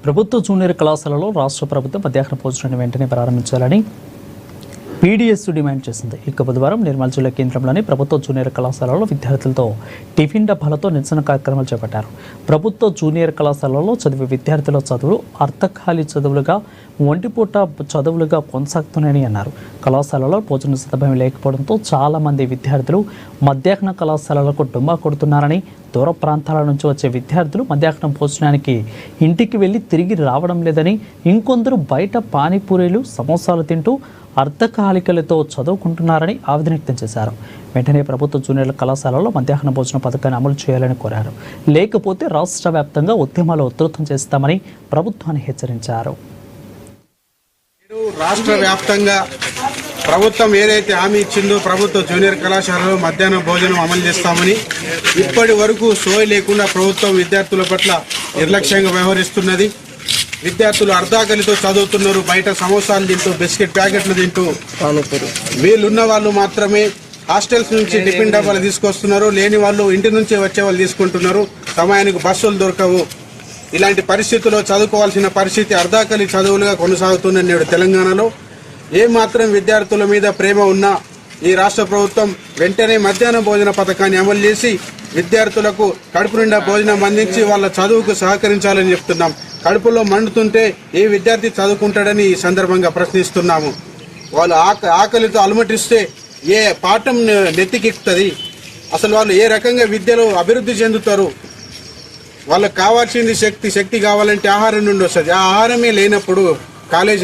ప్రభుత్వ జూనియర్ కళాశాలలో రాష్ట్ర ప్రభుత్వం మధ్యాహ్న భోజనాన్ని వెంటనే ప్రారంభించాలని పీడీఎస్ డిమాండ్ చేసింది. ఇక బుధవారం నిర్మల్ జిల్లా కేంద్రంలోని ప్రభుత్వ జూనియర్ కళాశాలలో విద్యార్థులతో టిఫిన్ డబ్బాలతో నిరసన కార్యక్రమాలు చేపట్టారు. ప్రభుత్వ జూనియర్ కళాశాలలో చదివే విద్యార్థుల చదువులు అర్థఖాళీ చదువులుగా, ఒంటిపూట చదువులుగా కొనసాగుతున్నాయని అన్నారు. కళాశాలలో భోజన సదుపాయం లేకపోవడంతో చాలా మంది విద్యార్థులు మధ్యాహ్న కళాశాలలకు డుమ్మా కొడుతున్నారని, దూర ప్రాంతాల నుంచి వచ్చే విద్యార్థులు మధ్యాహ్నం భోజనానికి ఇంటికి వెళ్ళి తిరిగి రావడం లేదని, ఇంకొందరు బయట పానీపూరీలు, సమోసాలు తింటూ అర్ధకాలికలతో చదువుకుంటున్నారని ఆవేదన వ్యక్తం చేశారు. వెంటనే ప్రభుత్వ జూనియర్ కళాశాలలో మధ్యాహ్న భోజన పథకాన్ని అమలు చేయాలని కోరారు. లేకపోతే రాష్ట్ర వ్యాప్తంగా ఉద్యమాలు ఉధృతం చేస్తామని ప్రభుత్వాన్ని హెచ్చరించారు. రాష్ట్ర వ్యాప్తంగా ప్రభుత్వం ఏదైతే హామీ ఇచ్చిందో ప్రభుత్వ జూనియర్ కళాశాలలో మధ్యాహ్న భోజనం అమలు చేస్తామని ఇప్పటి వరకు సోయి లేకుండా ప్రభుత్వం విద్యార్థుల పట్ల నిర్లక్ష్యంగా వ్యవహరిస్తున్నది. విద్యార్థులు అర్ధాకలితో చదువుతున్నారు, బయట సమోసాలు తింటూ, బిస్కెట్ ప్యాకెట్లు తింటూ. వీళ్ళున్న వాళ్ళు మాత్రమే హాస్టల్స్ నుంచి టిఫిన్ డబ్బాలు తీసుకొస్తున్నారు, లేని వాళ్ళు ఇంటి నుంచి వచ్చే వాళ్ళు తీసుకుంటున్నారు. సమయానికి బస్సులు దొరకవు. ఇలాంటి పరిస్థితుల్లో చదువుకోవాల్సిన పరిస్థితి అర్ధాకలి చదువులుగా కొనసాగుతున్న నేడు తెలంగాణలో ఏమాత్రం విద్యార్థుల మీద ప్రేమ ఉన్నా ఈ రాష్ట్ర ప్రభుత్వం వెంటనే మధ్యాహ్న భోజన పథకాన్ని అమలు చేసి విద్యార్థులకు కడుపు నిండా భోజనం అందించి వాళ్ళ చదువుకు సహకరించాలని చెప్తున్నాం. కడుపులో మండుతుంటే ఏ విద్యార్థి చదువుకుంటాడని ఈ సందర్భంగా ప్రశ్నిస్తున్నాము. వాళ్ళు ఆకలితో అలమటిస్తే ఏ పాఠం నెత్తికెక్కుతుంది? అసలు వాళ్ళు ఏ రకంగా విద్యలో అభివృద్ధి చెందుతారు? వాళ్ళకు కావాల్సింది శక్తి కావాలంటే ఆహారం నుండి వస్తుంది. ఆ ఆహారమే లేనప్పుడు కాలేజీ